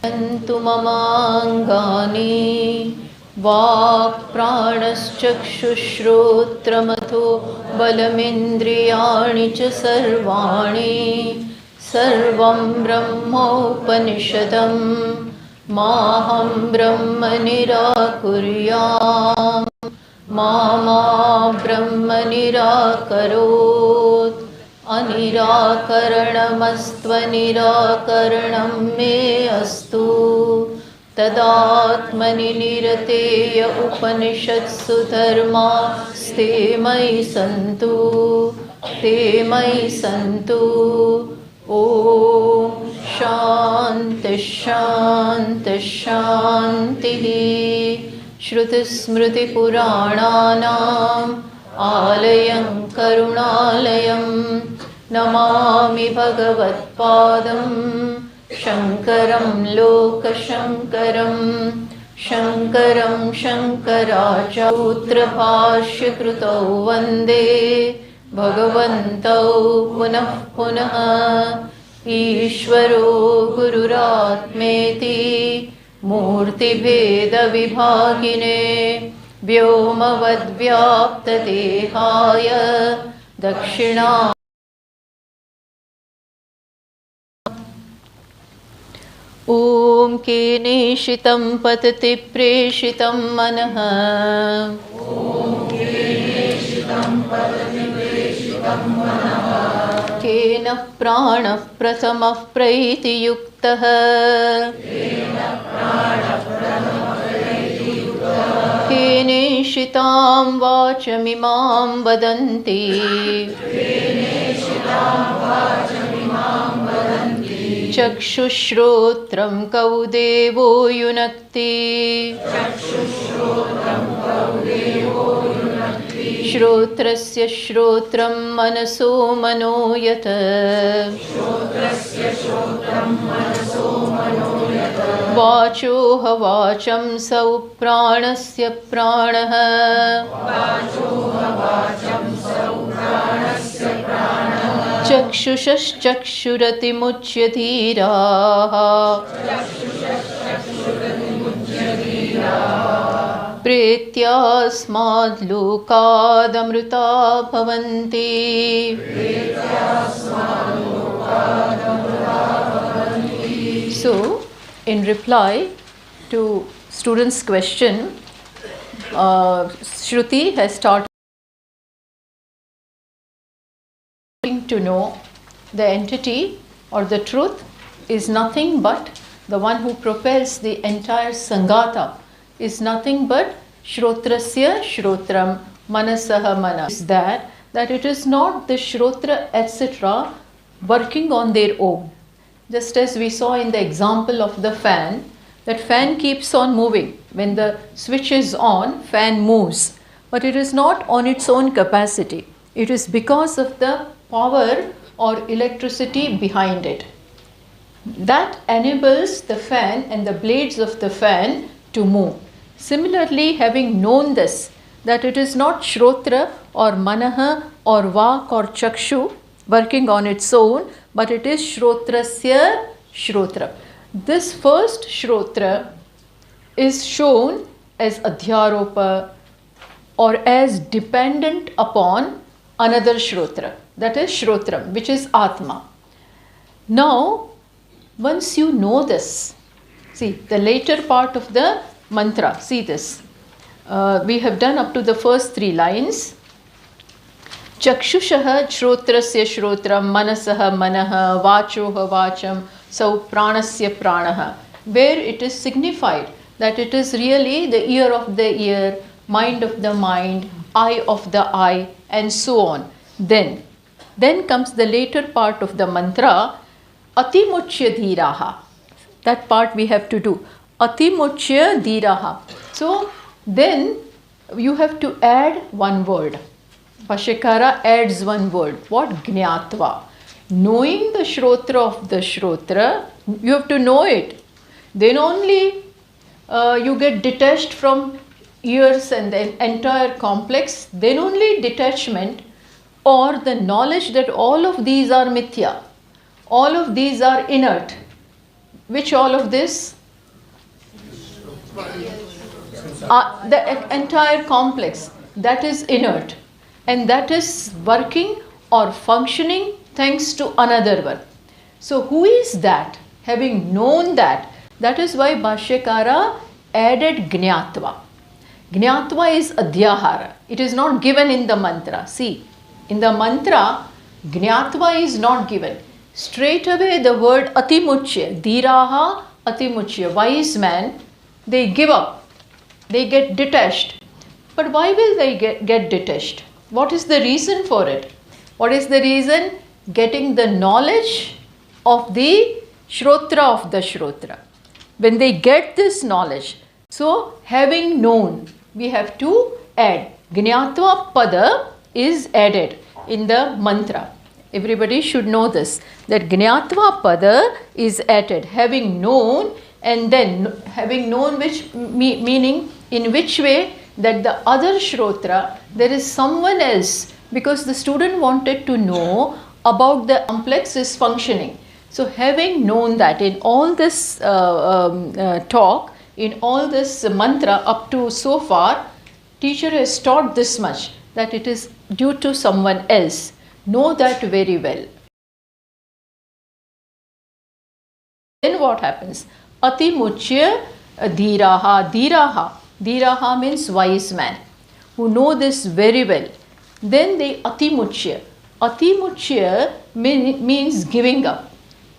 Antu mamangani vak pranaschakshushrotramatho balamindriyani cha sarvani sarvam brahmopanishadam maham brahma nirakuryam mama brahma nirakarot अनिराकरणमस्त्वनिराकरणं मे अस्तु तदात्मनि निरतेय उपनिषत्सु धर्मास्ते मयि सन्तु ते मयि सन्तु ॐ शान्तिः शान्तिः शान्तिः श्रुतिस्मृतिपुराणानाम् आलयं करुणालयं नमामि भगवत्पादं शङ्करं लोकशङ्करं शङ्करं शङ्कराचार्यसूत्रभाष्यकृतौ वन्दे भगवन्तौ पुनः पुनः ईश्वरो गुरुरात्मेति मूर्तिभेदविभागिने व्योमवद्व्याप्तदेहाय दक्षिणा ॐ केनेषितं पतति प्रेषितं मनः केन प्राणः प्रथमः प्रैतियुक्तः केनेषितां वाचमिमां वदन्ति चक्षुश्रोत्रं कौ देवो युनक्ति श्रोत्रस्य श्रोत्रं मनसो मनो यत् वाचोह वाचं सौ प्राणस्य प्राणः चक्षुषश्चक्षुरतिमुच्य धीराः प्रेत्यास्माद्लोकादमृता भवन्ति So, in reply to students' question, Shruti has started to know the entity or the truth is nothing but the one who propels the entire Sangata is nothing but Shrotrasya Shrotram Manasaha Manas. Is that it is not the Shrotra etc. working on their own. Just as we saw in the example of the fan, that fan keeps on moving. When the switch is on, fan moves. But it is not on its own capacity. It is because of the power or electricity behind it. That enables the fan and the blades of the fan to move. Similarly, having known this, that it is not Shrotra or Manaha or Vak or Chakshu working on its own, but it is Shrotrasya Shrotra. This first Shrotra is shown as Adhyaropa or as dependent upon another Shrotra, that is Shrotram, which is Atma. Now, once you know this, see the later part of the mantra, see this. We have done up to the first 3 lines. Chakshushaha Shrotrasya Shrotram Manasaha Manaha Vachoha Vacham Sau Pranasya Pranaha, where it is signified that it is really the ear of the ear, mind of the mind, eye of the eye, and so on. Then comes the later part of the mantra, Atimuchya Dhiraha. That part we have to do. Atimuchya Dhiraha. So then you have to add one word. Vashikara adds one word. What? Gnatva. Knowing the Shrotra of the Shrotra, you have to know it. Then only you get detached from ears and the entire complex, then only detachment or the knowledge that all of these are mithya, all of these are inert. Which all of this? The entire complex, that is inert, and that is working or functioning thanks to another one. So who is that? Having known that, that is why Bhashyakara added Jnatva. Jnatva is Adhyahara. It is not given in the mantra. See, in the mantra, Jnatva is not given. Straight away the word Atimuchya, Dhiraha Atimuchya, wise man, they give up. They get detached. But why will they get detached? What is the reason for it? What is the reason? Getting the knowledge of the Shrotra of the Shrotra. When they get this knowledge, so having known, we have to add. Jnatva Pada is added in the mantra. Everybody should know this, that Jnatva Pada is added. Having known, and then having known, which meaning in which way, that the other Shrotra, there is someone else, because the student wanted to know about the complex is functioning. So having known that in all this talk, in all this mantra up to so far, teacher has taught this much, that it is due to someone else. Know that very well. Then what happens? Ati muchya dhiraha. Dhiraha. Dhiraha means wise man, who know this very well. Then they ati muchya. Ati muchya means giving up.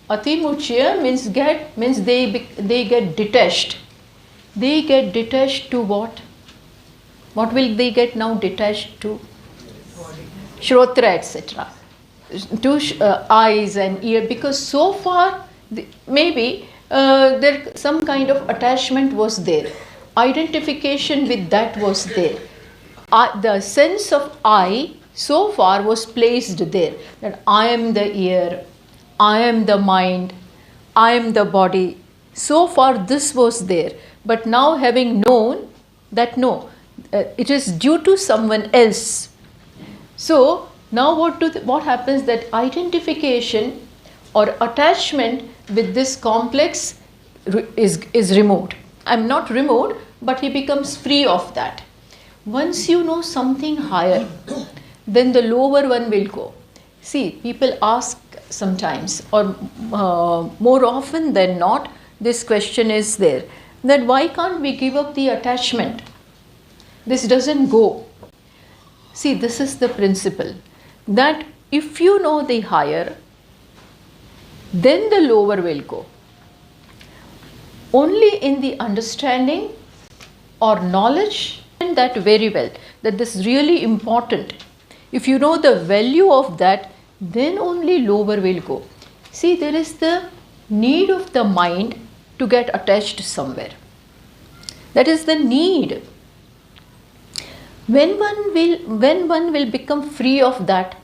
Ati muchya means they get detached. They get detached to what? What will they get now detached to? Shrotra, etc. To eyes and ear, because so far maybe there some kind of attachment was there. Identification with that was there. The sense of I so far was placed there, that I am the ear, I am the mind, I am the body. So far this was there. But now having known that no, it is due to someone else. So now what happens, that identification or attachment with this complex is removed. I am not removed, but he becomes free of that. Once you know something higher, then the lower one will go. See, people ask sometimes, or more often than not, this question is there, that why can't we give up the attachment? This doesn't go. See, this is the principle, that if you know the higher, then the lower will go. Only in the understanding or knowledge, and that very well, that this is really important. If you know the value of that, then only lower will go. See, there is the need of the mind to get attached somewhere. That is the need. When one will become free of that?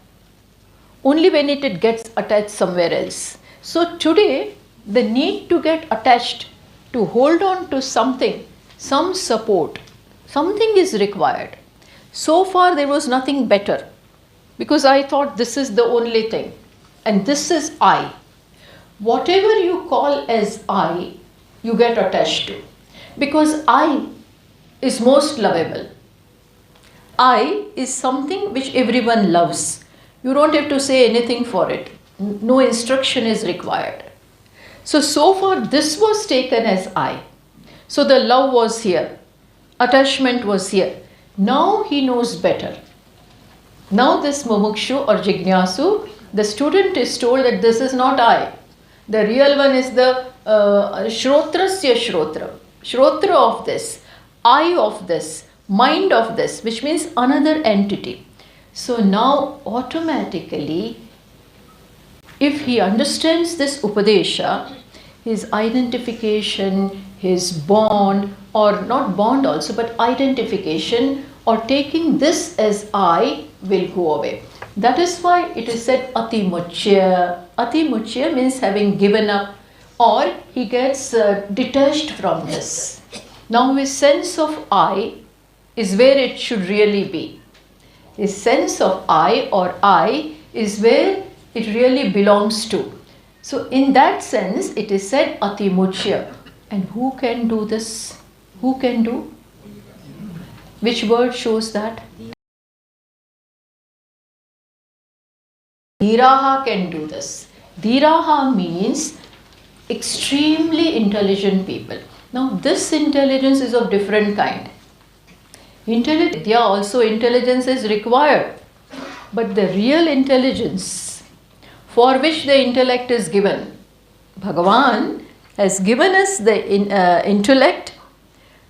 Only when it gets attached somewhere else. So today, the need to get attached, to hold on to something, some support, something is required. So far there was nothing better, because I thought this is the only thing, and this is I. Whatever you call as I, you get attached to, because I is most lovable. I is something which everyone loves. You don't have to say anything for it. No instruction is required. So far this was taken as I. So the love was here. Attachment was here. Now he knows better. Now this mumukshu or jignasu, the student is told that this is not I. The real one is the shrotrasya shrotra. Shrotra of this, I of this, mind of this, which means another entity. So now automatically, if he understands this Upadesha, his identification, his bond, or not bond also, but identification or taking this as I will go away. That is why it is said Ati Muchya. Ati Muchya means having given up, or he gets detached from this. Now his sense of I is where it should really be. His sense of I or I is where it really belongs to. So in that sense, it is said atimuchya. And who can do this? Who can do? Which word shows that? Dhiraha can do this. Dhiraha means extremely intelligent people. Now this intelligence is of different kind. Also intelligence is required. But the real intelligence for which the intellect is given, Bhagavan has given us the intellect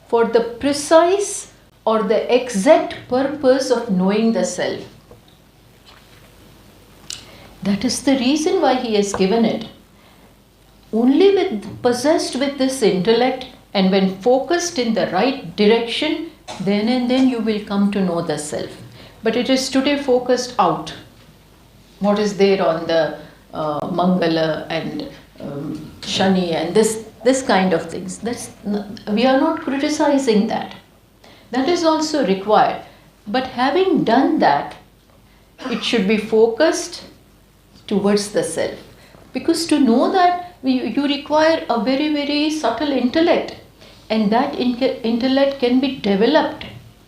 for the precise or the exact purpose of knowing the self. That is the reason why he has given it. Only possessed with this intellect and when focused in the right direction, then and then you will come to know the self. But it is today focused out. What is there on the Mangala and Shani and this kind of things. We are not criticizing that. That is also required. But having done that, it should be focused towards the self. Because to know that, you require a very, very subtle intellect. And that intellect can be developed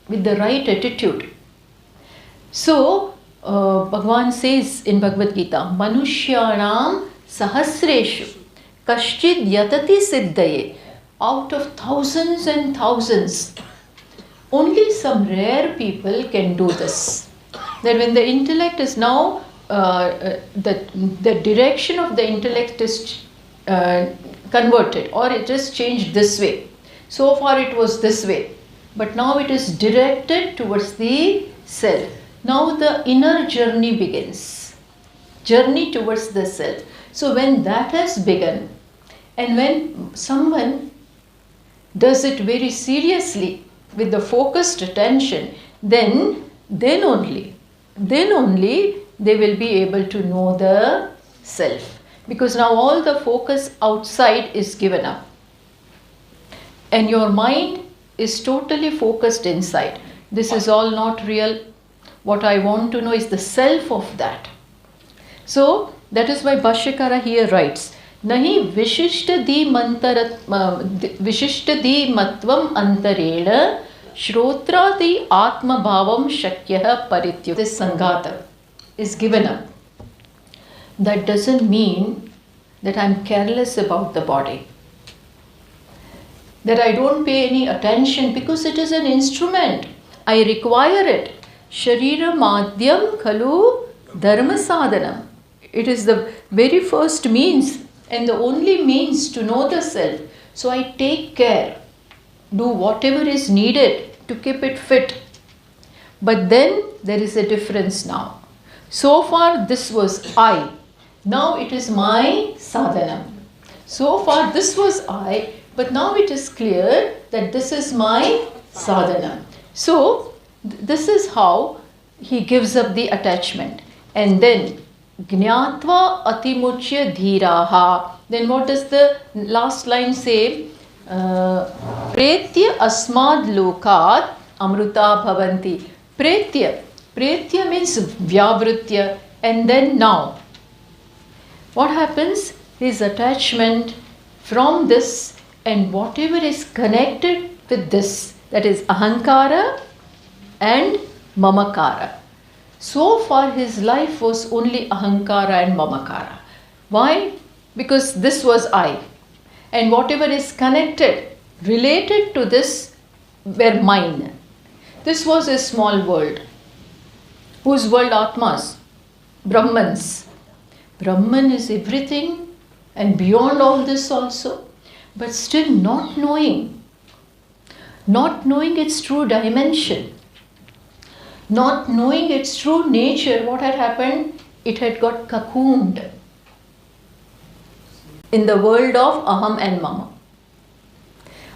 with the right attitude. So, Bhagavan says in Bhagavad Gita, Manushyanam sahasreshu kashchid yatati siddhaye. Out of thousands and thousands, only some rare people can do this. That when the intellect is now, the direction of the intellect is converted or it is changed this way. So far it was this way, but now it is directed towards the self. Now the inner journey begins, journey towards the self. So when that has begun, and when someone does it very seriously with the focused attention, then only they will be able to know the self. Because now all the focus outside is given up. And your mind is totally focused inside. This is all not real. What I want to know is the self of that. So that is why Bhashyakara here writes, Nahi vishishta di matvam antarena shrotrati atma bhavam shakyah parityu. This sangata is given up. That doesn't mean that I am careless about the body. That I don't pay any attention because it is an instrument. I require it. Sharira madhyam khalu dharma sadhanam. It is the very first means and the only means to know the self. So I take care, do whatever is needed to keep it fit. But then there is a difference now. So far this was I. Now it is my sadhana. So far this was I. But now it is clear that this is my sadhana. So this is how he gives up the attachment. And then Jnatva atimuchya dhiraha. Then what does the last line say? Pretya asmad lokat amruta bhavanti. Pretya. Pretya means vyavritya. And then now. What happens? His attachment from this and whatever is connected with this, that is ahankara and mamakara. So far his life was only ahankara and mamakara. Why? Because this was I. And whatever is connected, related to this, were mine. This was a small world. Whose world? Atmas, Brahmans. Brahman is everything and beyond all this also. But still not knowing its true dimension, not knowing its true nature, what had happened? It had got cocooned in the world of aham and mama.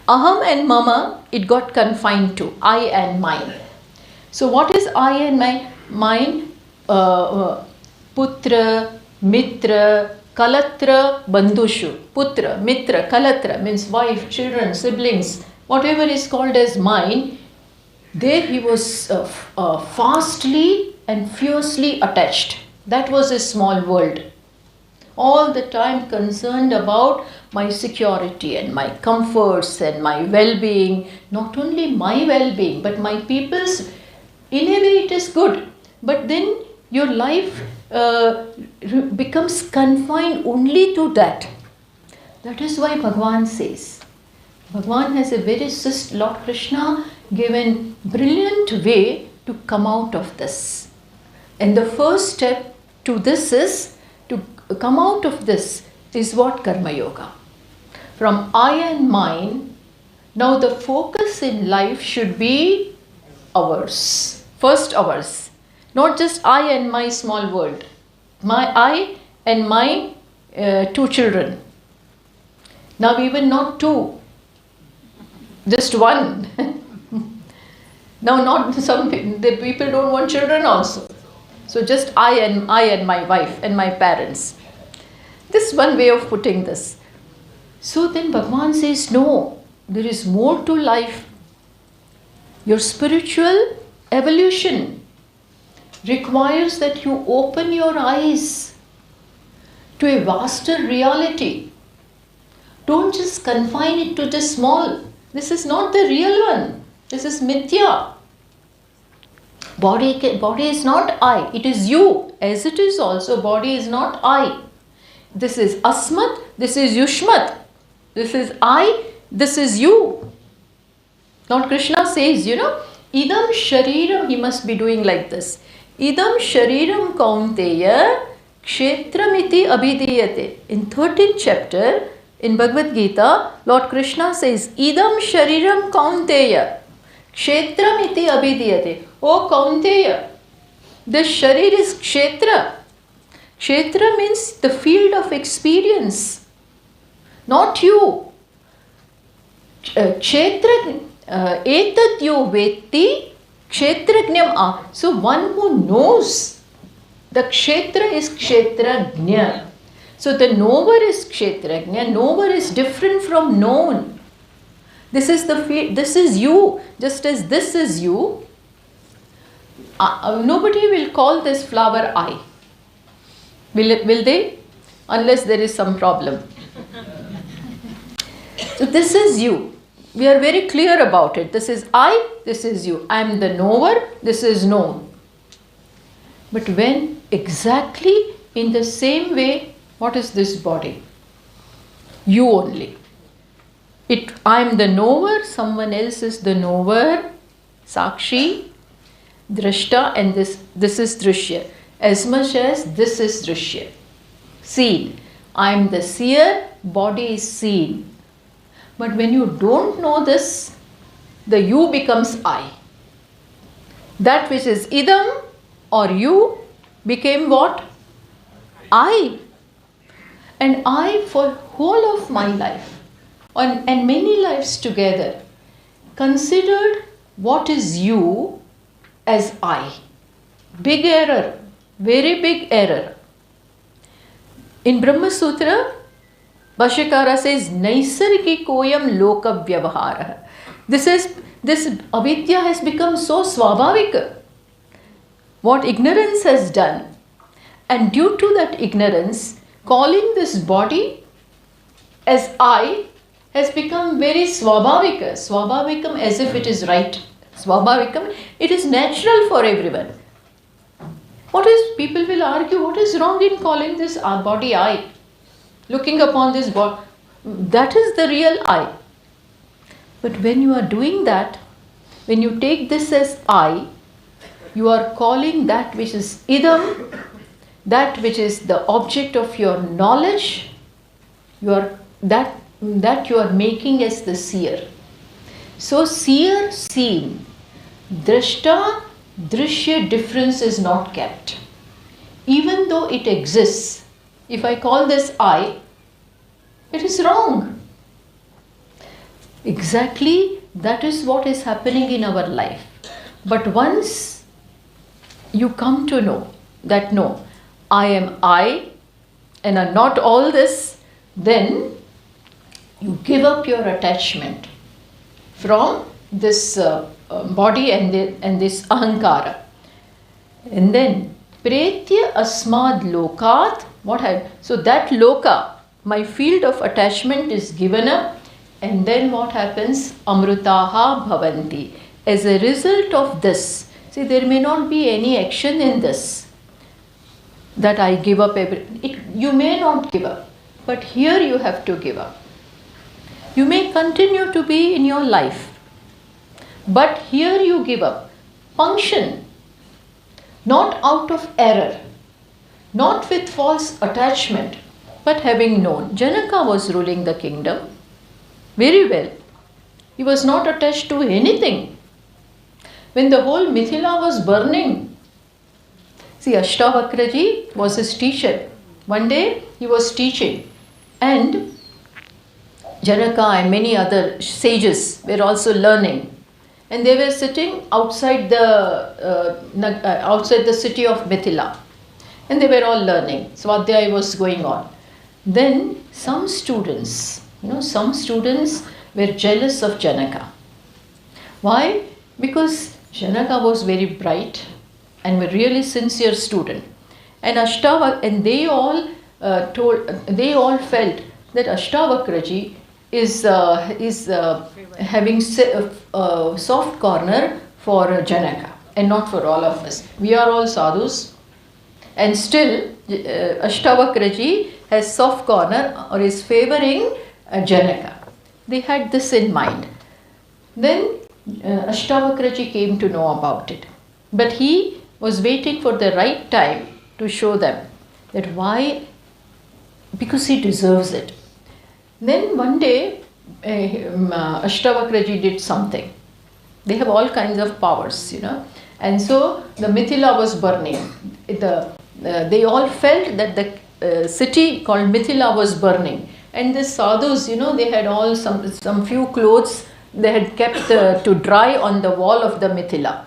Aham and mama, it got confined to I and mine. So what is I and mine? Putra, mitra, kalatra, bandhushu. Putra, mitra, kalatra means wife, children, siblings, whatever is called as mine. There he was fastly and fiercely attached. That was his small world. All the time concerned about my security and my comforts and my well-being. Not only my well-being, but my people's. In a way it is good. But then your life becomes confined only to that. That is why Bhagavan says, Bhagavan has a very, Lord Krishna given brilliant way to come out of this. And the first step to this is, to come out of this is what? Karma Yoga. From I and mine, now the focus in life should be ours. First ours. Not just I and my small world. I and my 2 children. Now even not 2. Just 1. Now not some the people don't want children also. So just I and my wife and my parents. This one way of putting this. So then Bhagavan says, no, there is more to life. Your spiritual evolution requires that you open your eyes to a vaster reality. Don't just confine it to the small. This is not the real one. This is mithya. Body is not I. It is you. As it is also, body is not I. This is asmat. This is yushmat. This is I. This is you. Lord Krishna says, idam shariram, he must be doing like this. Idam shariram kaunteya kshetramiti abhidiyate. In 13th chapter, in Bhagavad Gita, Lord Krishna says, idam shariram kaunteya kshetramiti abhidiyate. O Kaunteya, this sharir is kshetra. Kshetra means the field of experience, not you. Kshetra, etat yo vetti kshetrajnam. So one who knows, the kshetra is kshetrajna. So the knower is kshetrajna. Knower is different from known. This is the field, this is you, just as this is you. Nobody will call this flower I. Will they? Unless there is some problem. So this is you. We are very clear about it. This is I, this is you. I am the knower, this is known. But when exactly in the same way, what is this body? You only. I am the knower, someone else is the knower, Sakshi, Drashta, and this is Drishya. As much as this is Drishya. Seen. I am the seer, body is seen. But when you don't know this, the you becomes I. That which is idam or you became what? I. And I, for whole of my life, and many lives together, considered what is you as I. Big error, very big error. In Brahma Sutra, Bhashyakara says, Naisargikoyam loka vyavahara. This avidya has become so swabhavika. What ignorance has done. And due to that ignorance, calling this body as I has become very swabhavika. Swabhavikam, as if it is right. Swabhavikam, it is natural for everyone. People will argue, what is wrong in calling this body I? Looking upon this body, that is the real I. But when you are doing that, when you take this as I, you are calling that which is idam, that which is the object of your knowledge, that you are making as the seer. So seer, seen, drashta, drishya difference is not kept. Even though it exists, if I call this I, it is wrong. Exactly that is what is happening in our life. But once you come to know that no, I am I and I'm not all this, then you give up your attachment from this body and this ahankara. And then pretya asmad lokat, so that loka, my field of attachment is given up, and then what happens? Amrutaha bhavanti. As a result of this, see, there may not be any action in this, that I give up you may not give up, but here you have to give up. You may continue to be in your life, but here you give up. Function, not out of error, not with false attachment, but having known. Janaka was ruling the kingdom very well. He was not attached to anything. When the whole Mithila was burning, see, Ashtavakraji was his teacher. One day he was teaching, and Janaka and many other sages were also learning. And they were sitting outside the city of Mithila. And they were all learning. Swadhyaya was going on. Then some students were jealous of Janaka. Why? Because Janaka was very bright and a really sincere student. And they all felt that Ashtavakraji is having a soft corner for Janaka and not for all of us. We are all sadhus, and still Ashtavakraji has soft corner or is favoring Janaka. They had this in mind. Then Ashtavakraji came to know about it, but he was waiting for the right time to show them that why, because he deserves it. Then one day Ashtavakraji did something. They have all kinds of powers, and so the Mithila was burning. They all felt that the city called Mithila was burning, and the sadhus, they had all some few clothes they had kept to dry on the wall of the Mithila.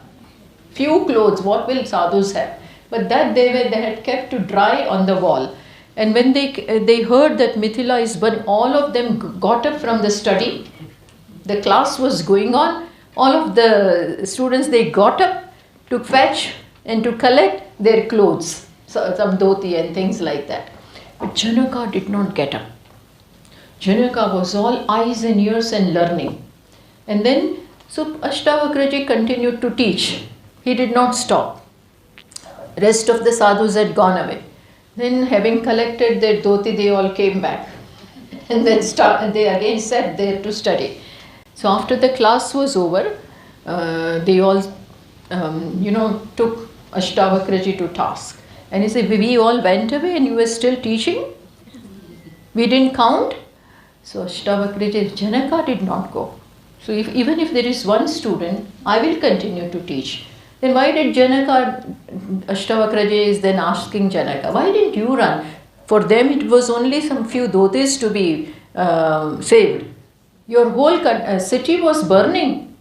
Few clothes, what will sadhus have? But that they had kept to dry on the wall. And when they heard that Mithila is burning, all of them got up from the study. The class was going on. All of the students, they got up to fetch and to collect their clothes, so some dhoti and things like that. But Janaka did not get up. Janaka was all eyes and ears and learning. And then, so Ashtavakraji continued to teach. He did not stop. Rest of the sadhus had gone away. Then, having collected their dhoti, they all came back. And then they again sat there to study. So after the class was over, they all, took Ashtavakraji to task. And he said, we all went away and you were still teaching? We didn't count? So Ashtavakraji, Janaka did not go. So even if there is one student, I will continue to teach. Then why did Ashtavakraji is then asking Janaka, why didn't you run? For them it was only some few dhotis to be saved. Your whole city was burning.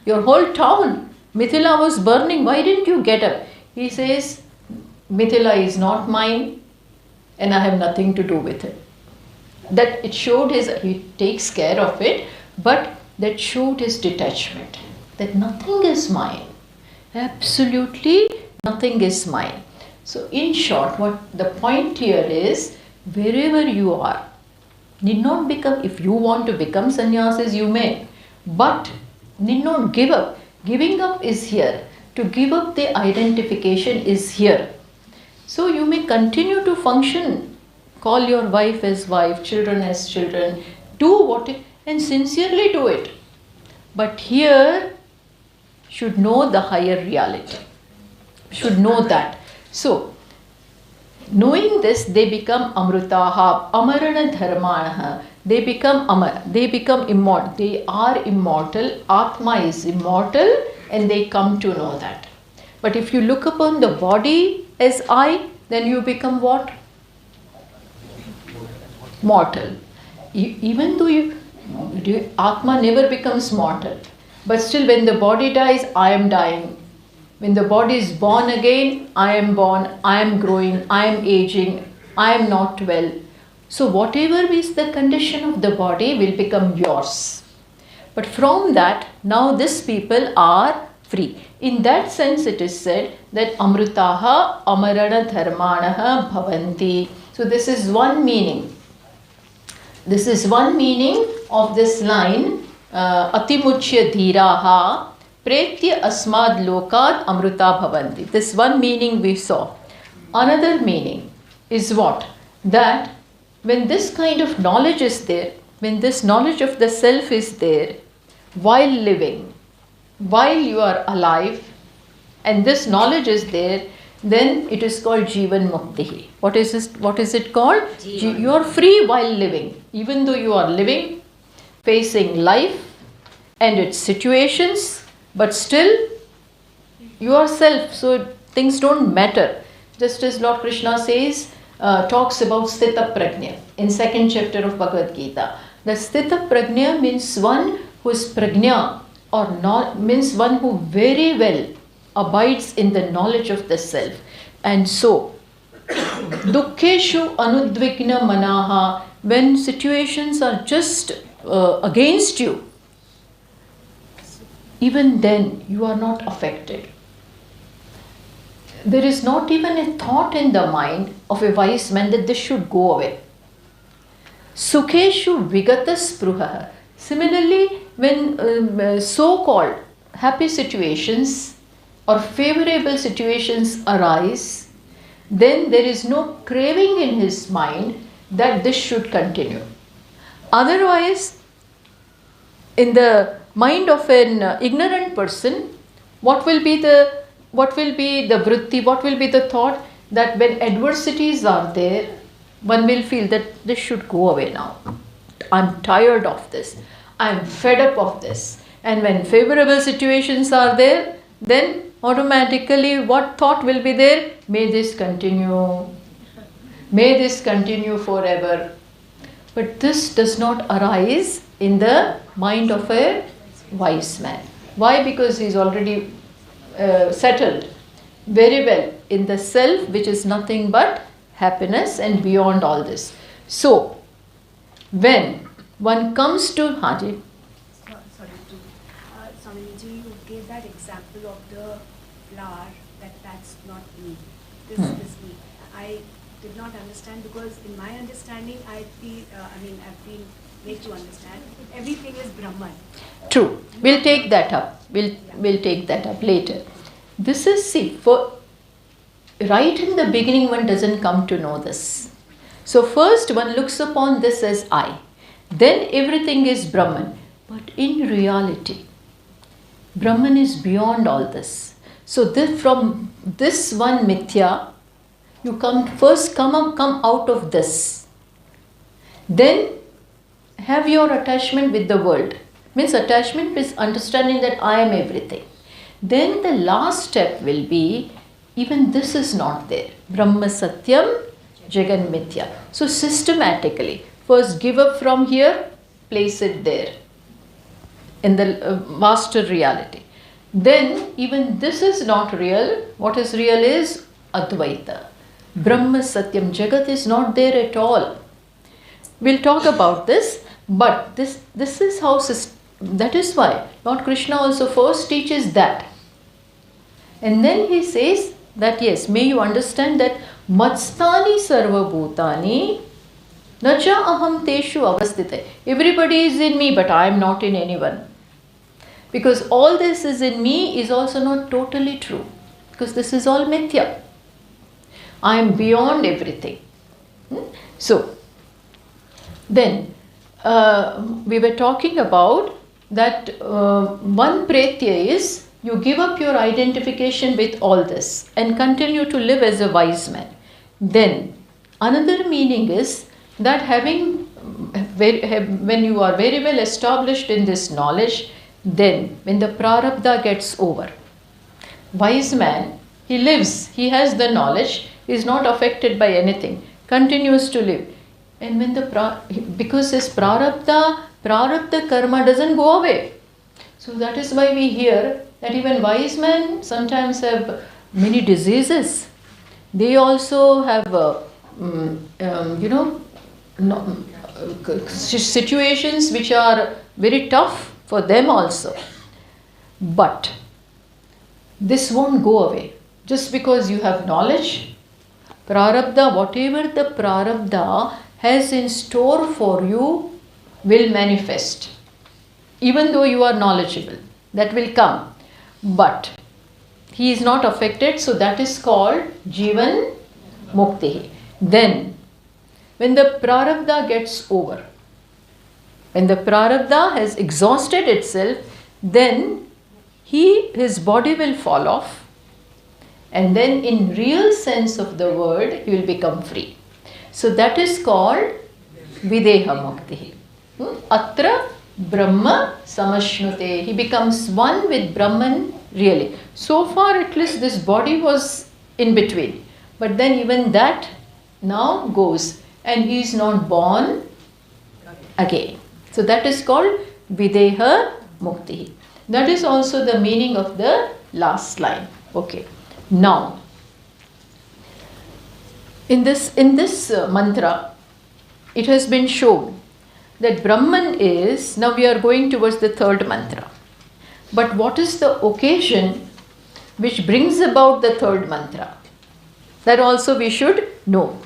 Your whole town, Mithila was burning. Why didn't you get up? He says, Mithila is not mine and I have nothing to do with it. That it showed he takes care of it, but that showed his detachment. That nothing is mine. Absolutely nothing is mine. So in short, what the point here is, wherever you are, need not become, if you want to become sannyasis, you may, but need not give up. Giving up is here. To give up the identification is here. So you may continue to function, call your wife as wife, children as children, do what and sincerely do it. But here, should know the higher reality, should know that. So, knowing this, they become amrutaha, amarana dharmanaha. They become amar, they become immortal. They are immortal, Atma is immortal, and they come to know that. But if you look upon the body as I, then you become what? Mortal. Even though Atma never becomes mortal. But still, when the body dies, I am dying. When the body is born again, I am born, I am growing, I am aging, I am not well. So whatever is the condition of the body will become yours. But from that, now these people are free. In that sense, it is said that amrutaha amarana dharmanaha bhavanti. So this is one meaning. This is one meaning of this line, atimuchya dhiraha pretya asmad lokad amruta bhavanti. This one meaning we saw. Another meaning is what? That when this kind of knowledge is there, when this knowledge of the self is there, while living, while you are alive, and this knowledge is there, then it is called Jivan Mukti. What is it called? You are free while living. Even though you are living, facing life and its situations, but still you are self, so things don't matter. Just as Lord Krishna says, talks about Sthita Prajna in 2nd chapter of Bhagavad Gita. The Sthita Prajna means one who is prajna, or not, means one who very well abides in the knowledge of the self. And so, dukkeshu anudvigna manaha, when situations are just against you, even then you are not affected. There is not even a thought in the mind of a wise man that this should go away. Sukheshu vigata spruha. Similarly, when so-called happy situations or favorable situations arise, then there is no craving in his mind that this should continue. Otherwise, in the mind of an ignorant person, what will be the vritti, what will be the thought? That when adversities are there, one will feel that this should go away now. I'm tired of this. I'm fed up of this. And when favorable situations are there, then automatically what thought will be there? May this continue. May this continue forever. But this does not arise in the mind of a wise man. Why? Because he is already settled very well in the self, which is nothing but happiness and beyond all this. So, when one comes to Haji. Swamiji, you gave that example of the flower, that's not me. This is me. I did not understand, because in my understanding, I've been made to understand everything is Brahman. True. We'll take that up. We'll take that up later. This is, see, for right in the beginning one doesn't come to know this. So first one looks upon this as I. Then everything is Brahman. But in reality, Brahman is beyond all this. So from this one mithya, you come out of this. Then have your attachment with the world. Means attachment is understanding that I am everything. Then the last step will be, even this is not there. Brahma Satyam Jagan Mithya. So systematically, first give up from here, place it there in the master reality. Then even this is not real. What is real is Advaita. Brahma Satyam, Jagat is not there at all. We'll talk about this, but this is how, that is why Lord Krishna also first teaches that. And then he says that yes, may you understand that Matstani Sarva Bhutani Nacha Aham Teshu Avastite. Everybody is in me, but I am not in anyone. Because all this is in me is also not totally true. Because this is all mithya. I am beyond everything. So, then we were talking about that one pretya is you give up your identification with all this and continue to live as a wise man. Then another meaning is that when you are very well established in this knowledge, then when the prarabdha gets over, wise man, he lives, he has the knowledge, he is not affected by anything, continues to live. And when because his prarabdha karma doesn't go away. So that is why we hear that even wise men sometimes have many diseases. They also have, situations which are very tough for them also. But this won't go away. Just because you have knowledge, prarabdha, whatever the prarabdha has in store for you will manifest. Even though you are knowledgeable, that will come. But he is not affected, so that is called Jivan Mukti. Then, when the prarabdha gets over, when the prarabdha has exhausted itself, then his body will fall off, and then in real sense of the word, he will become free. So that is called Videha Mukti. Atra Brahma Samashnute. He becomes one with Brahman really. So far at least this body was in between. But then even that now goes and he is not born again. So that is called Videha Mukti. That is also the meaning of the last line. Okay. Now, in this mantra, it has been shown that Brahman is, now we are going towards the third mantra. But what is the occasion which brings about the third mantra? That also we should know.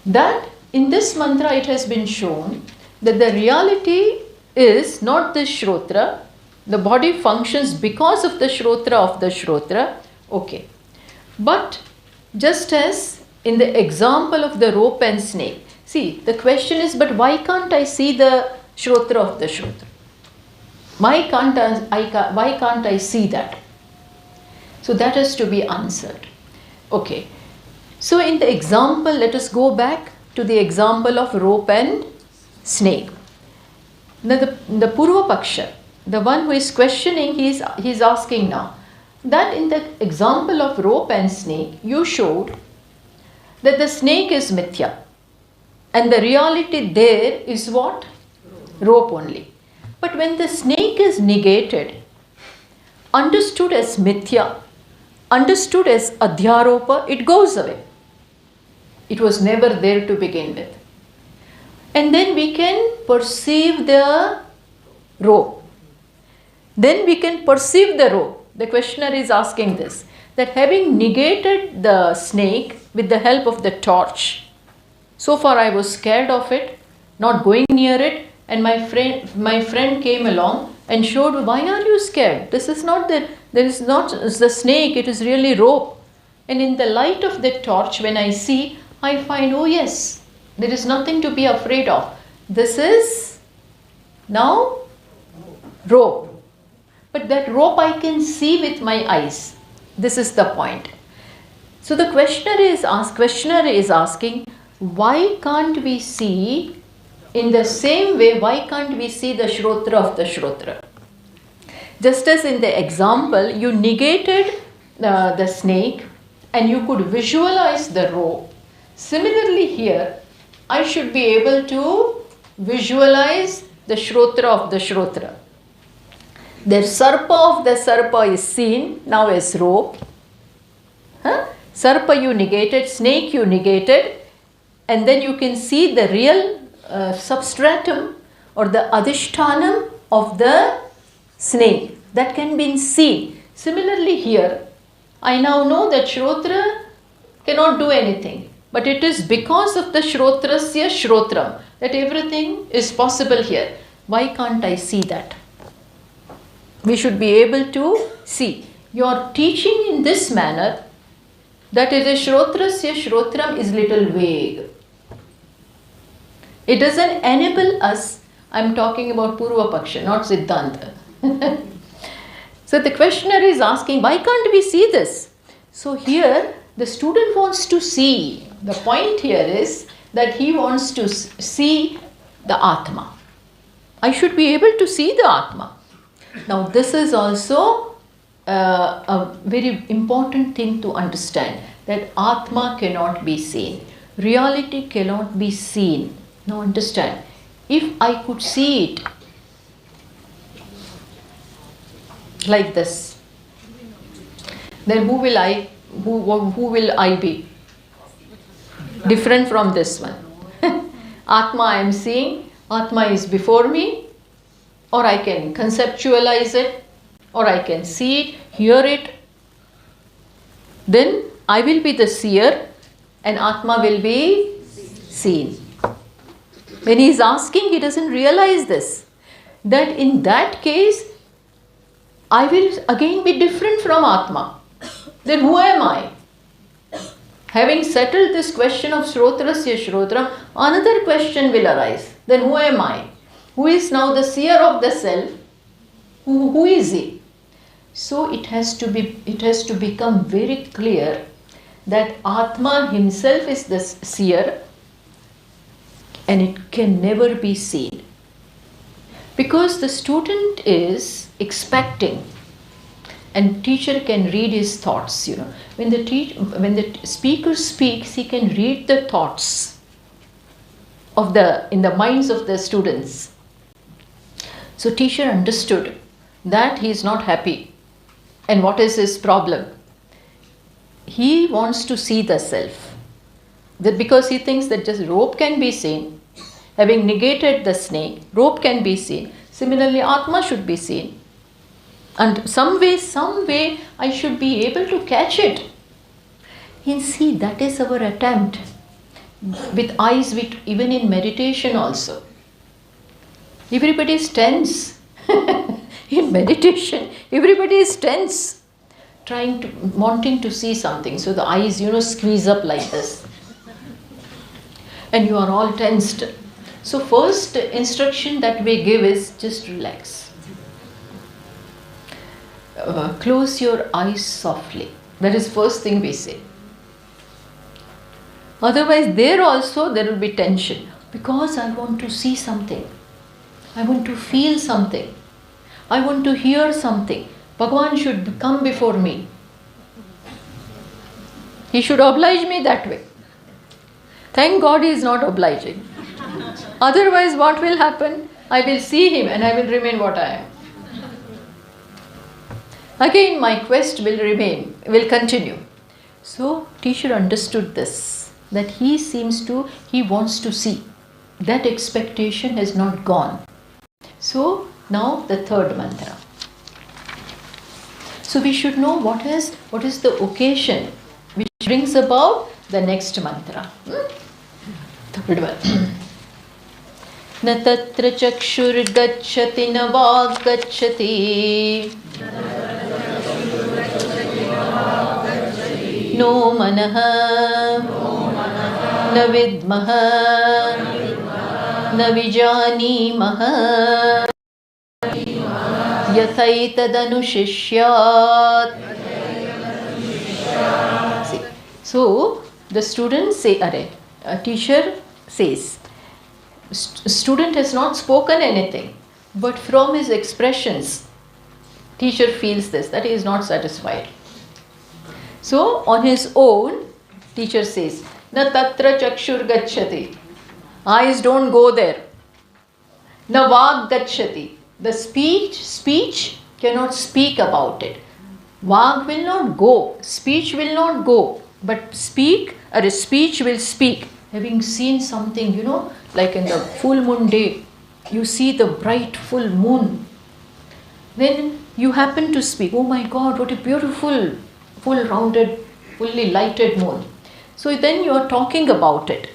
That in this mantra it has been shown that the reality is not the Shrotra. The body functions because of the Shrotra of the Shrotra. Okay. But just as in the example of the rope and snake, see, the question is, but why can't I see the Shrotra of the Shrotra? Why can't I see that? So that has to be answered. Okay. So in the example, let us go back to the example of rope and snake. Now the Purva Paksha, the one who is questioning, he is asking now that in the example of rope and snake, you showed that the snake is mithya. And the reality there is what? Rope only. But when the snake is negated, understood as mithya, understood as adhyaropa, it goes away. It was never there to begin with. And then we can perceive the rope. Then we can perceive the rope. The questioner is asking this, that having negated the snake with the help of the torch, so far I was scared of it, not going near it, and my friend came along and showed, why are you scared? This is not there is not the snake, it is really rope. And in the light of the torch, when I see, I find, oh yes, there is nothing to be afraid of. This is now rope. But that rope I can see with my eyes. This is the point. So the questioner is asking, why can't we see in the same way, why can't we see the Shrotra of the Shrotra? Just as in the example, you negated the snake and you could visualize the rope. Similarly here, I should be able to visualize the Shrotra of the Shrotra. The Sarpa of the Sarpa is seen now as rope. Sarpa you negated, snake you negated, and then you can see the real substratum or the adhishtanam of the snake. That can be seen. Similarly here, I now know that Shrotra cannot do anything. But it is because of the Shrotrasya Shrotram that everything is possible here. Why can't I see that? We should be able to see. Your teaching in this manner, that is a Shrotrasya Shrotram, is little vague. It doesn't enable us. I am talking about Purva Paksha, not Siddhanta. So the questioner is asking, why can't we see this? So here the student wants to see. The point here is that he wants to see the Atma. I should be able to see the Atma. Now this is also a very important thing to understand, that Atma cannot be seen. Reality cannot be seen. Now understand, if I could see it like this, then who will I be? Different from this one. Atma I am seeing, Atma is before me, or I can conceptualize it, or I can see it, hear it, then I will be the seer and Atma will be seen. When he is asking, he doesn't realize this. That in that case, I will again be different from Atma. Then who am I? Having settled this question of Shrotrasya Shrotra, another question will arise. Then who am I? Who is now the seer of the self? Who is he? So it has to become very clear that Atma himself is the seer and it can never be seen. Because the student is expecting, and teacher can read his thoughts. When the speaker speaks, he can read the thoughts in the minds of the students. So teacher understood that he is not happy. And what is his problem? He wants to see the self. That because he thinks that just rope can be seen. Having negated the snake, rope can be seen. Similarly, Atma should be seen. And some way, I should be able to catch it. And see, that is our attempt. With eyes, even in meditation also. Everybody is tense. In meditation, everybody is tense. Wanting to see something. So the eyes, squeeze up like this. And you are all tensed. So first instruction that we give is just relax. Close your eyes softly. That is first thing we say. Otherwise there also there will be tension. Because I want to see something. I want to feel something. I want to hear something. Bhagavan should come before me. He should oblige me that way. Thank God he is not obliging. Otherwise, what will happen? I will see him and I will remain what I am. Again, my quest will continue. So, teacher understood this, that he wants to see. That expectation has not gone. So, now the third mantra. So, we should know what is the occasion which brings about the next mantra. Third one. न तत्र चक्षुर्गच्छति न वाक् गच्छति no मनः न विद्मः न विजानीमः यथैतदनुशिष्यात्. So the students say, teacher says, student has not spoken anything, but from his expressions, teacher feels this, that he is not satisfied. So on his own, teacher says, na tatra chakshur gacchati. Eyes don't go there. Na vag gacchati. The speech cannot speak about it. Vag will not go. Speech will not go. But speech will speak. Having seen something, like in the full moon day, you see the bright full moon. Then you happen to speak, oh my God, what a beautiful, full rounded, fully lighted moon. So then you are talking about it.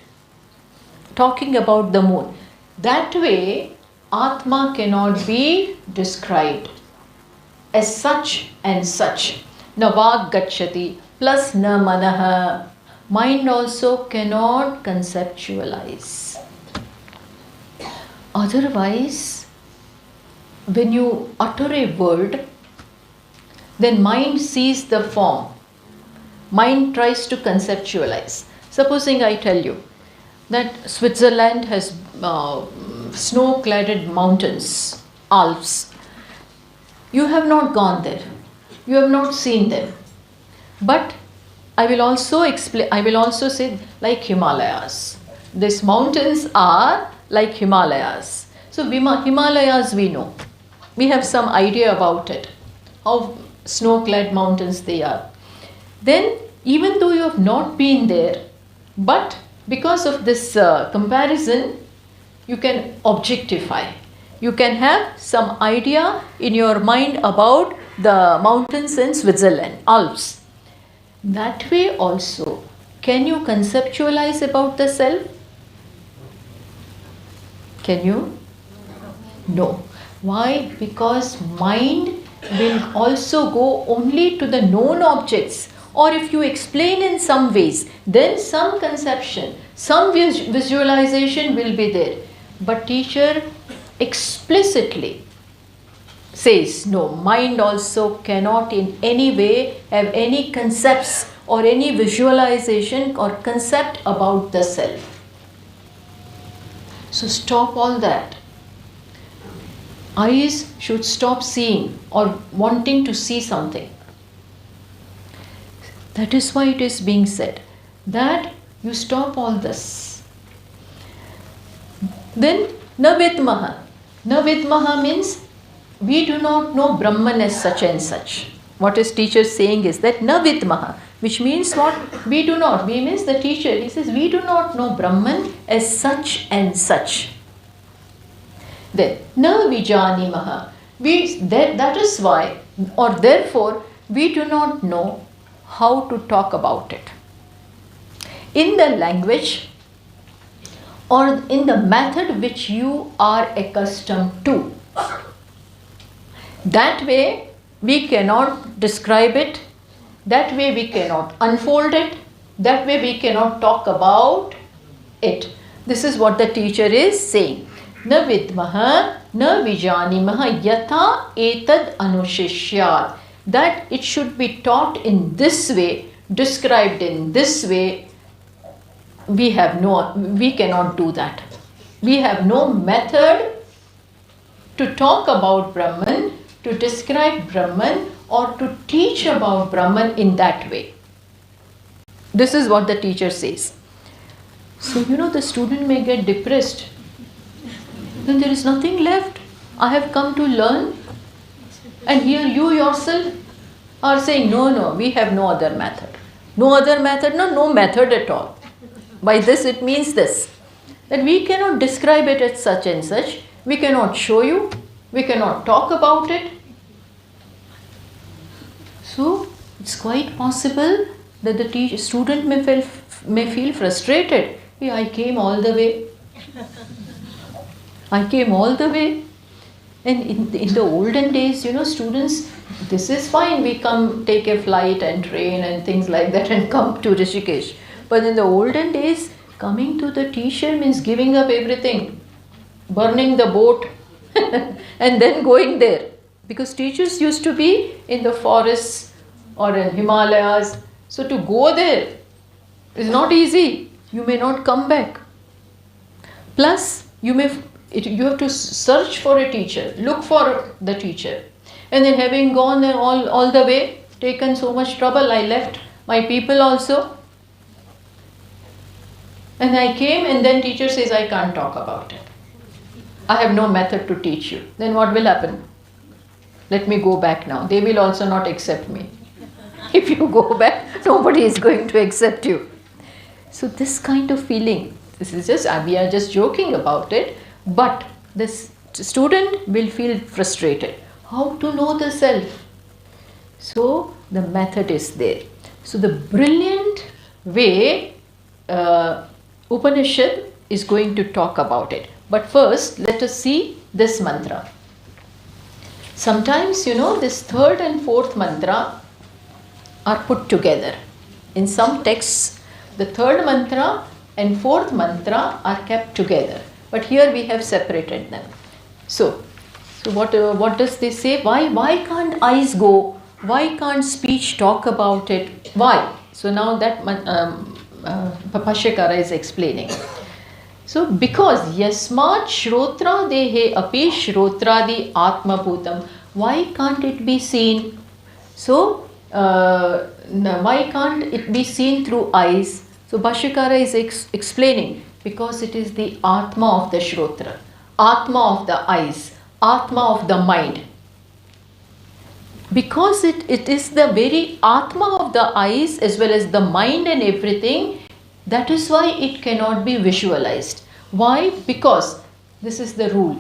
Talking about the moon. That way, Atma cannot be described as such and such. Na vag gacchati plus na manaha. Mind also cannot conceptualize. Otherwise, when you utter a word, then mind sees the form. Mind tries to conceptualize. Supposing I tell you that Switzerland has snow-cladded mountains, Alps. You have not gone there. You have not seen them. But I will also say like Himalayas. These mountains are like Himalayas. So Himalayas we know. We have some idea about it. How snow-clad mountains they are. Then even though you have not been there, but because of this comparison, you can objectify. You can have some idea in your mind about the mountains in Switzerland, Alps. That way also, can you conceptualize about the self? Can you? No. Why? Because mind will also go only to the known objects, or if you explain in some ways, then some conception, some visualization will be there. But teacher explicitly says, no, mind also cannot in any way have any concepts or any visualization or concept about the self. So stop all that. Eyes should stop seeing or wanting to see something. That is why it is being said that you stop all this. Then na vidmaha. Na vidmaha means we do not know Brahman as such and such. What is teacher saying is that na vidmaha, which means what? We do not. We means the teacher. He says we do not know Brahman as such and such. Then na vijanimaha. That is why, or therefore, we do not know how to talk about it in the language or in the method which you are accustomed to. That way we cannot describe it, that way we cannot unfold it, that way we cannot talk about it. This is what the teacher is saying. Na vidmaha, na vijanimaha yatha etad anushishyat. That it should be taught in this way, described in this way. We cannot do that. We have no method to talk about Brahman, to describe Brahman, or to teach about Brahman in that way. This is what the teacher says. So, the student may get depressed. Then there is nothing left. I have come to learn. And here you yourself are saying, no, we have no other method. No other method, no method at all. By this it means this, that we cannot describe it as such and such. We cannot show you. We cannot talk about it. So it's quite possible that the student may feel frustrated. Hey, I came all the way. And in the olden days, students, this is fine. We come, take a flight and train and things like that and come to Rishikesh. But in the olden days, coming to the teacher means giving up everything, burning the boat and then going there. Because teachers used to be in the forests or in Himalayas. So to go there is not easy. You may not come back. Plus, you have to search for a teacher, look for the teacher. And then having gone there all the way, taken so much trouble, I left my people also. And I came, and then teacher says, I can't talk about it. I have no method to teach you. Then what will happen? Let me go back now. They will also not accept me. If you go back, nobody is going to accept you. So this kind of feeling, we are just joking about it, but this student will feel frustrated. How to know the self? So the method is there. So the brilliant way Upanishad is going to talk about it. But first, let us see this mantra. Sometimes, this third and fourth mantra are put together. In some texts, the third mantra and fourth mantra are kept together. But here we have separated them. So what does this say? Why can't eyes go? Why can't speech talk about it? Why? So now that Papashikara is explaining. So because yasmat shrotra dehe api shrotradi atma bhutam. Why can't it be seen? So why can't it be seen through eyes? So Bhashyakara is explaining, because it is the Atma of the Shrotra, Atma of the eyes, Atma of the mind. Because it is the very Atma of the eyes as well as the mind and everything, that is why it cannot be visualized. Why? Because this is the rule.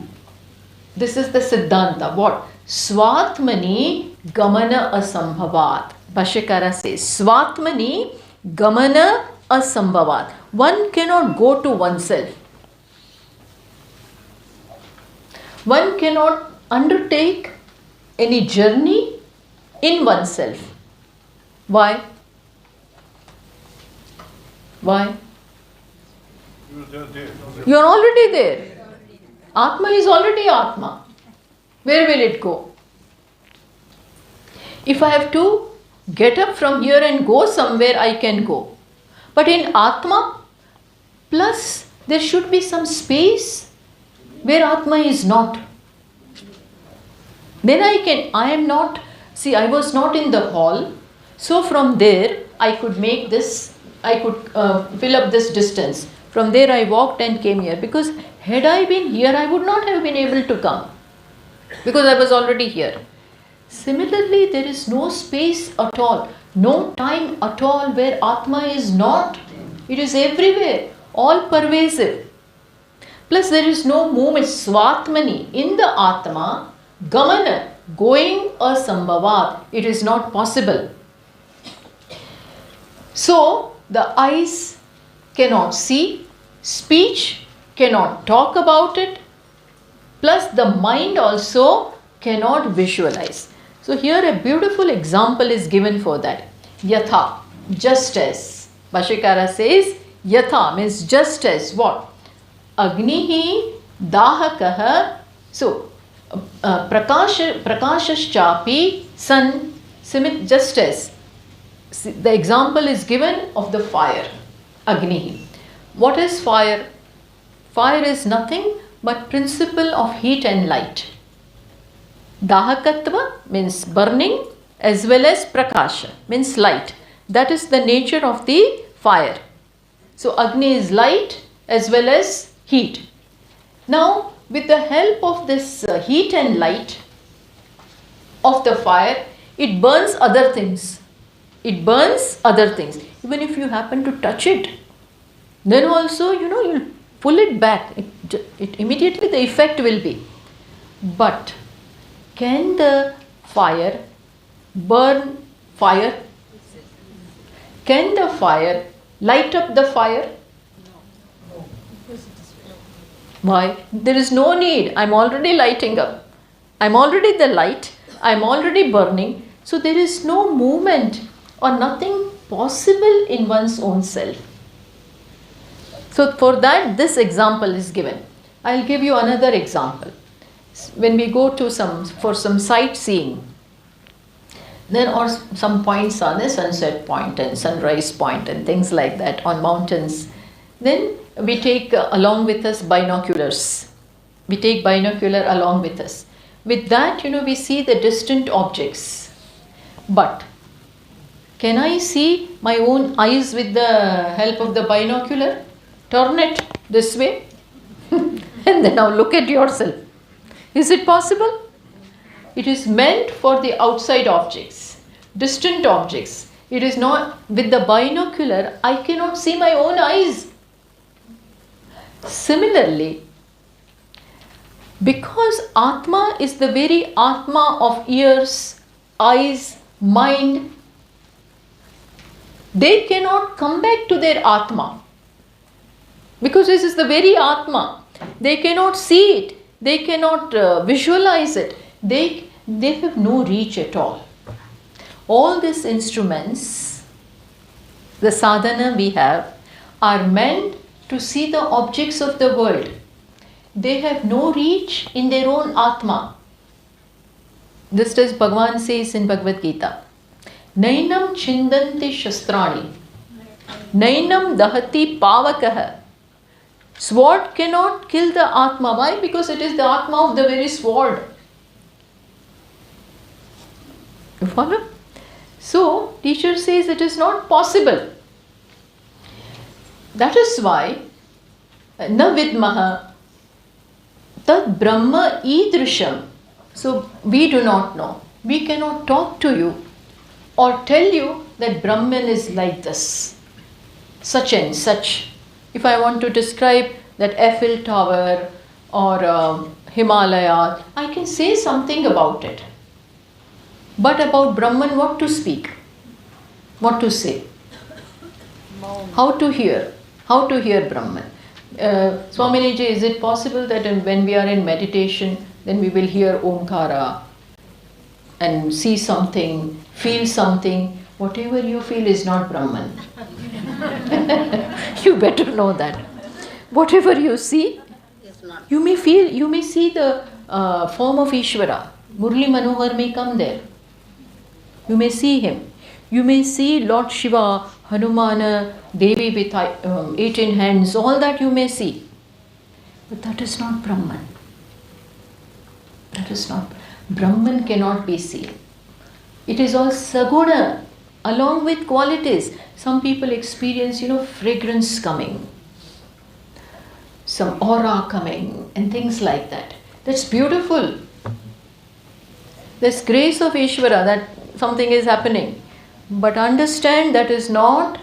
This is the Siddhanta. What? Swatmani gamana asambhavat. Bhashyakara says, Swatmani gamana asambhavat. One cannot go to oneself. One cannot undertake any journey in oneself. Why? Why? You are already there. Atma is already Atma. Where will it go? If I have to get up from here and go somewhere, I can go. But in Atma, plus there should be some space where Atma is not. Then I am not, see, I was not in the hall. So from there, I could make this, I could fill up this distance. From there I walked and came here. Because had I been here, I would not have been able to come. Because I was already here. Similarly, there is no space at all, no time at all where Atma is not. It is everywhere, all pervasive. Plus there is no movement, Swatmani, in the Atma, Gamana, going asambhavat, it is not possible. So, the eyes cannot see, speech cannot talk about it, plus the mind also cannot visualize. So, here a beautiful example is given for that. Yatha, just as. Bhashyakara says, Yatha means just as what? Agnihi dahakaha. So, prakashaschapi sun, just as. The example is given of the fire, Agnihi. What is fire? Fire is nothing but principle of heat and light. Dahakatva means burning as well as prakasha means light. That is the nature of the fire. So Agni is light as well as heat. Now with the help of this heat and light of the fire, it burns other things. It burns other things. Even if you happen to touch it, then also you'll pull it back. It immediately the effect will be. But can the fire burn fire? Can the fire light up the fire? Why? There is no need. I'm already lighting up. I'm already the light. I'm already burning. So there is no movement or nothing possible in one's own self. So for that, this example is given. I'll give you another example. When we go to for some sightseeing, then or some points on a sunset point and sunrise point and things like that on mountains, then we take along with us binoculars. We take binocular along with us. With that, we see the distant objects. But can I see my own eyes with the help of the binocular? Turn it this way and then now look at yourself. Is it possible? It is meant for the outside objects, distant objects. It is not with the binocular, I cannot see my own eyes. Similarly, because Atma is the very Atma of ears, eyes, mind, they cannot come back to their Atma. Because this is the very Atma. They cannot see it. They cannot visualize it. They have no reach at all. All these instruments, the sadhana we have, are meant to see the objects of the world. They have no reach in their own Atma. Just as Bhagavan says in Bhagavad Gita, Nainam chindanti shastrani, Nainam dahati pavakaha. Sword cannot kill the Atma. Why? Because it is the Atma of the very sword. You follow? So, teacher says it is not possible. That is why, na vidmaha tad brahma idrisham. So, we do not know. We cannot talk to you or tell you that Brahman is like this, such and such. If I want to describe that Eiffel Tower or Himalaya. I can say something about it. But about Brahman, what to speak? What to say? How to hear? How to hear Brahman? Swamiji, is it possible that when we are in meditation, then we will hear Omkara and see something, feel something? Whatever you feel is not Brahman. You better know that. Whatever you see, you may feel, you may see the form of Ishvara. Murli Manohar may come there. You may see him. You may see Lord Shiva, Hanumana, Devi with 18 hands, all that you may see. But that is not Brahman. That is not. Brahman cannot be seen. It is all saguna, along with qualities. Some people experience, fragrance coming, some aura coming, and things like that. That's beautiful. There's grace of Ishvara that something is happening. But understand that is not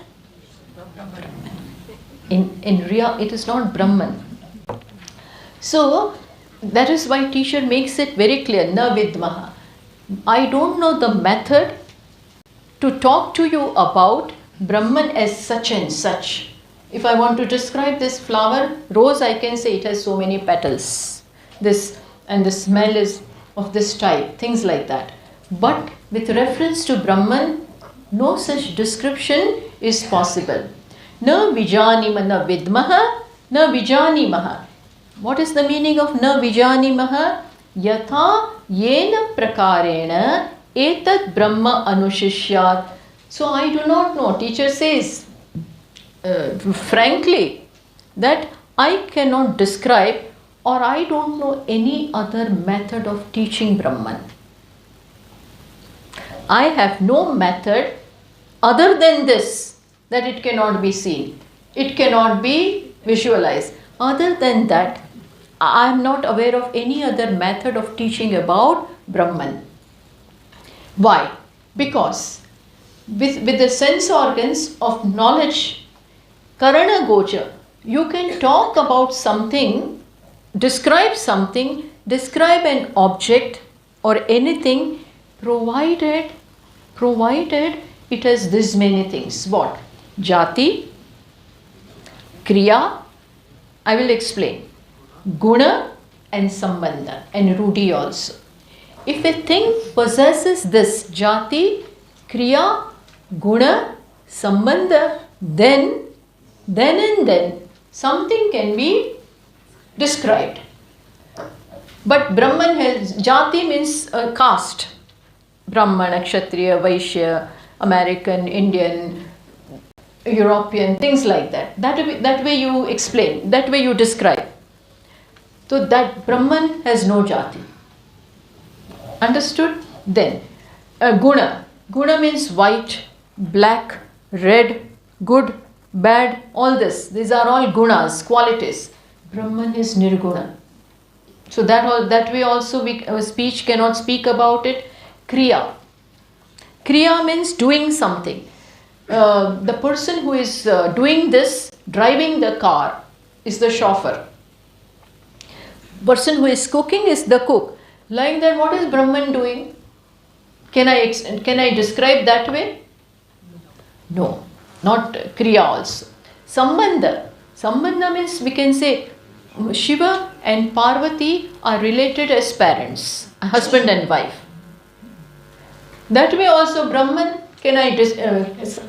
Brahman. In real, it is not Brahman. So, that is why teacher makes it very clear, na vidmaha. I don't know the method to talk to you about Brahman as such and such. If I want to describe this flower, rose, I can say it has so many petals. This, and the smell is of this type, things like that. But with reference to Brahman, no such description is possible. Na vijanima na vidmaha, na vijanimaha. What is the meaning of na vijanimaha? Yatha yena prakarena etat brahma anushishyat. So I do not know. Teacher says frankly that I cannot describe, or I don't know any other method of teaching Brahman. I have no method other than this, that it cannot be seen, it cannot be visualized. Other than that, I am not aware of any other method of teaching about Brahman. Why? Because with the sense organs of knowledge, Karana Gocha, you can talk about something, describe something, describe an object or anything, provided it has this many things. What? Jati, Kriya, I will explain, Guna and Sambandha and Rudi also. If a thing possesses this Jati, Kriya, Guna, Sambandha, then something can be described. But Brahman has, Jati means caste. Brahmana, Kshatriya, Vaishya, American, Indian, European, things like that. That way you explain, that way you describe. So that Brahman has no Jati. Understood? Then, Guna. Guna means white, black, red, good, bad, all this. These are all gunas, qualities. Brahman is nirguna. So that way also speech cannot speak about it. Kriya. Kriya means doing something. The person who is doing this, driving the car, is the chauffeur. Person who is cooking is the cook. Like that, what is Brahman doing? Can I describe that way? No, not Kriya also. Sambandha. Sambandha means we can say Shiva and Parvati are related as parents, husband and wife. That way also Brahman,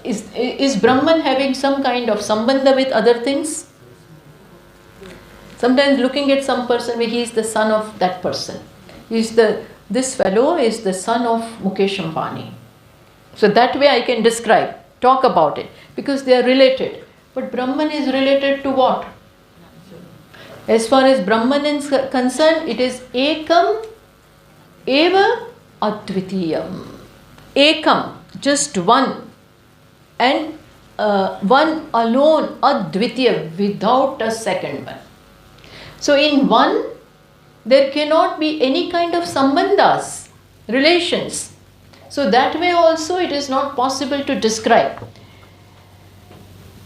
is Brahman having some kind of sambandha with other things? Sometimes looking at some person, he is the son of that person. This fellow is the son of Mukesh Ambani. So that way I can describe, talk about it, because they are related. But Brahman is related to what? As far as Brahman is concerned, it is Ekam Eva Advitiyam. Ekam, just one, and one alone, Advitiya, without a second one. So in one, there cannot be any kind of sambandhas, relations. So that way also it is not possible to describe.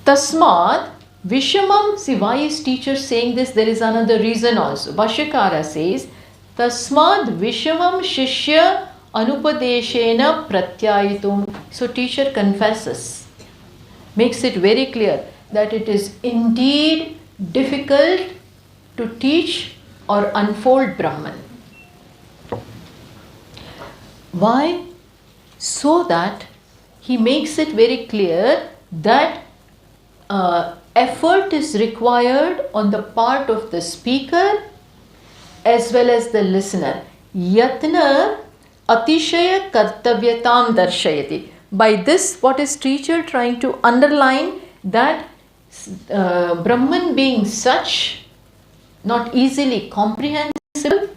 Tasmad Vishamam, see why is teacher saying this? There is another reason also. Bhashyakara says, Tasmad Vishamam Shishya Anupadeshena Pratyayitum. So teacher confesses, makes it very clear that it is indeed difficult to teach or unfold Brahman. Why? So that he makes it very clear that effort is required on the part of the speaker as well as the listener. Yatna atishaya kartavyatam darshayati. By this, what is teacher trying to underline? That Brahman being such, not easily comprehensible,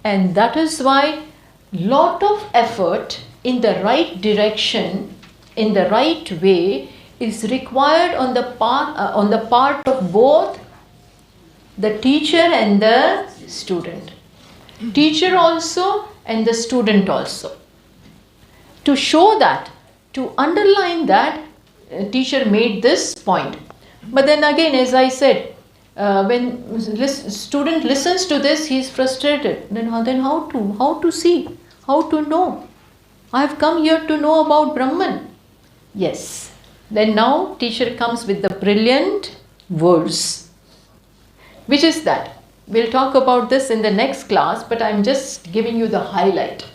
and that is why lot of effort in the right direction, in the right way, is required on the part of both the teacher and the student. Teacher also and the student also. To show that, to underline that, teacher made this point. But then again, as I said, when student listens to this, he is frustrated. Then how to see, how to know? I have come here to know about Brahman. Yes. Then now teacher comes with the brilliant words. Which is that? We'll talk about this in the next class, but I'm just giving you the highlight.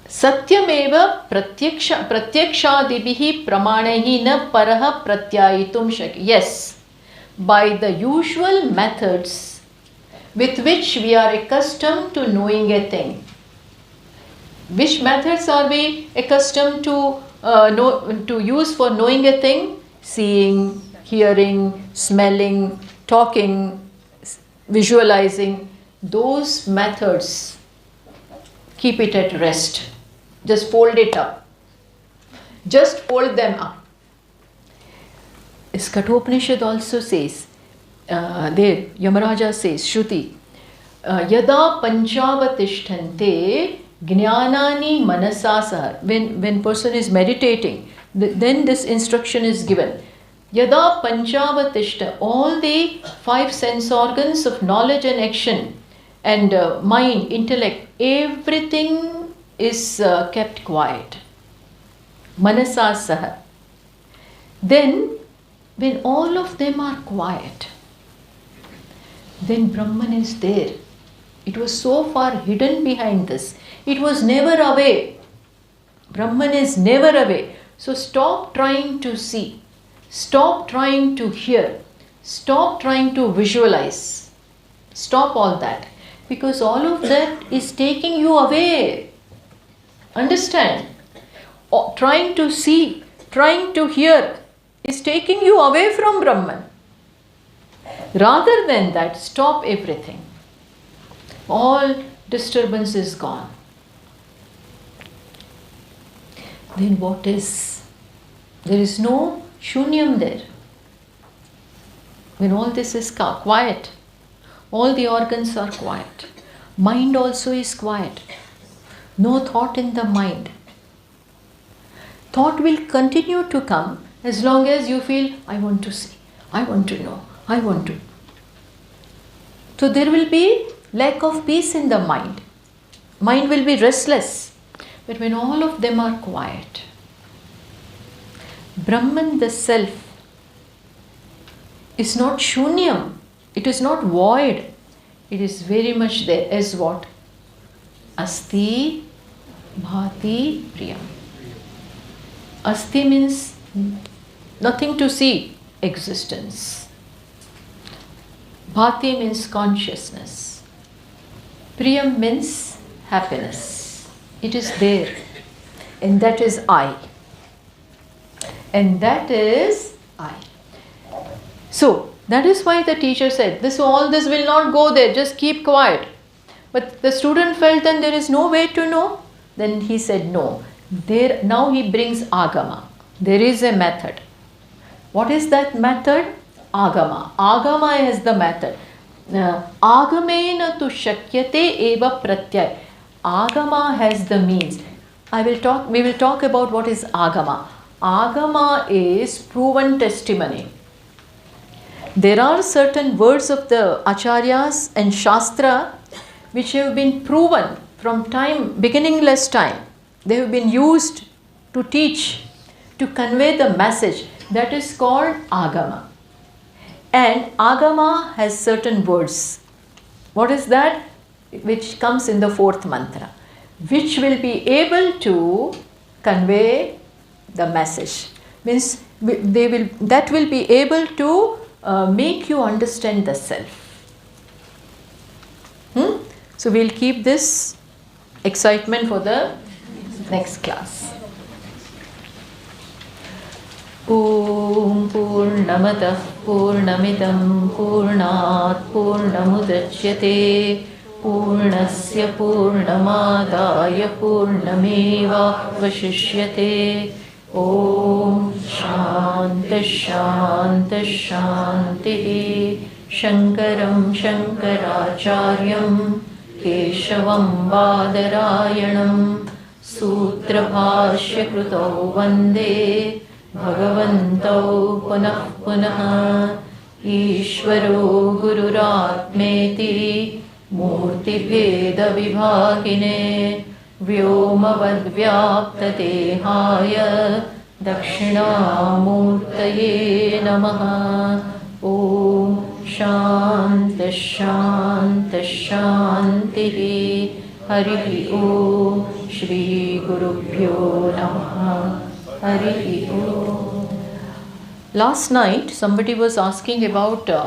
Satyameva pratyakshadibihi pramanahi na paraha pratyayitum shakya. Yes, by the usual methods with which we are accustomed to knowing a thing. Which methods are we accustomed to use for knowing a thing? Seeing, hearing, smelling, talking, visualizing. Those methods, keep it at rest. Just fold it up. Just fold them up. As Kenopanishad also says, there Yamaraja says, Shruti, Yada panchavatishtante Jnanani manasasahar. When person is meditating, then this instruction is given. Yada panchavatishta, all the 5 sense organs of knowledge and action and mind, intellect, everything is kept quiet. Manasasahar. Then, when all of them are quiet, then Brahman is there. It was so far hidden behind this. It was never away. Brahman is never away. So stop trying to see. Stop trying to hear. Stop trying to visualize. Stop all that. Because all of that is taking you away. Understand? Trying to see, trying to hear is taking you away from Brahman. Rather than that, stop everything. All disturbance is gone. Then what is? There is no shunyam there. When all this is quiet, all the organs are quiet. Mind also is quiet. No thought in the mind. Thought will continue to come as long as you feel, I want to see, I want to know, I want to. So there will be lack of peace in the mind. Mind will be restless. But when all of them are quiet, Brahman, the self, is not shunyam. It is not void. It is very much there as what? Asti bhati priyam. Asti means nothing to see, existence. Bhati means consciousness. Priyam means happiness. It is there. And that is I. And that is I. So, that is why the teacher said, all this will not go there, just keep quiet. But the student felt then there is no way to know. Then he said no. Now he brings agama. There is a method. What is that method? Agama. Agama is the method. Agamena tu shakyate eva pratyay. Agama has the means. We will talk about what is agama. Agama is proven testimony. There are certain words of the Acharyas and Shastra which have been proven from time, beginningless time. They have been used to teach, to convey the message. That is called Agama. And Agama has certain words. What is that? Which comes in the fourth mantra, which will be able to convey the message. Means that will be able to make you understand the self. So we'll keep this excitement for the next class. Om Purnamadaಃ Purnamidam Purnat Purnamudachyate Purnasya Purnamadaya Purnameva Vashishyate. Om Shanti Shanti Shanti. Shankaram Shankaracharyam Keshavam Badarayanam Sutrabhashya Krutau Vande Bhagavantau Punah Punah. Ishvaro Gururatmeti Murti Bheda Vibhagine Vyomavad Vyaptatehaya Dakshinamurtaye Namaha. Om Shanti Shanti Shanti. Hari Om. Shri Gurubhyo Namaha. Hari Om. Last night somebody was asking about the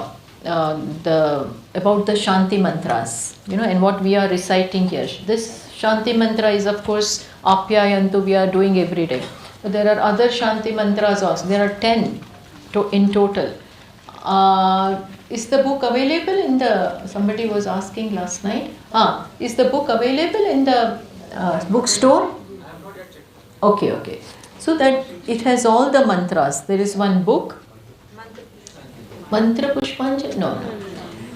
Shanti mantras, and what we are reciting here. This Shanti mantra is of course Apyayantu, we are doing every day. But there are other Shanti mantras also. There are 10 in total. Is the book available in the, somebody was asking last night. Is the book available in the bookstore? Okay. So that it has all the mantras. There is one book. Mantra Pushpanjali? No.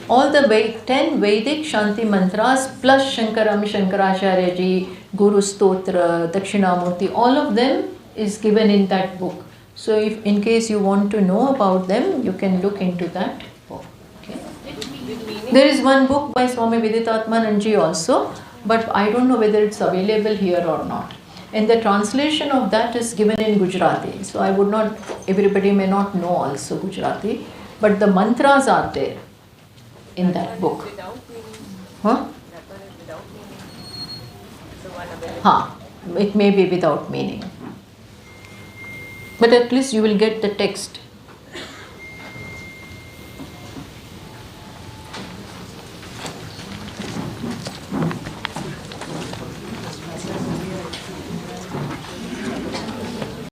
All the 10 Vedic Shanti mantras plus Shankaram, Shankaracharya ji, Guru Stotra, Dakshinamurti, all of them is given in that book. So if in case you want to know about them, you can look into that book. Okay. There is one book by Swami Viditatmananji also, but I don't know whether it's available here or not. And the translation of that is given in Gujarati. So I would not, everybody may not know also Gujarati, but the mantras are there in that book. It may be without meaning. But at least you will get the text.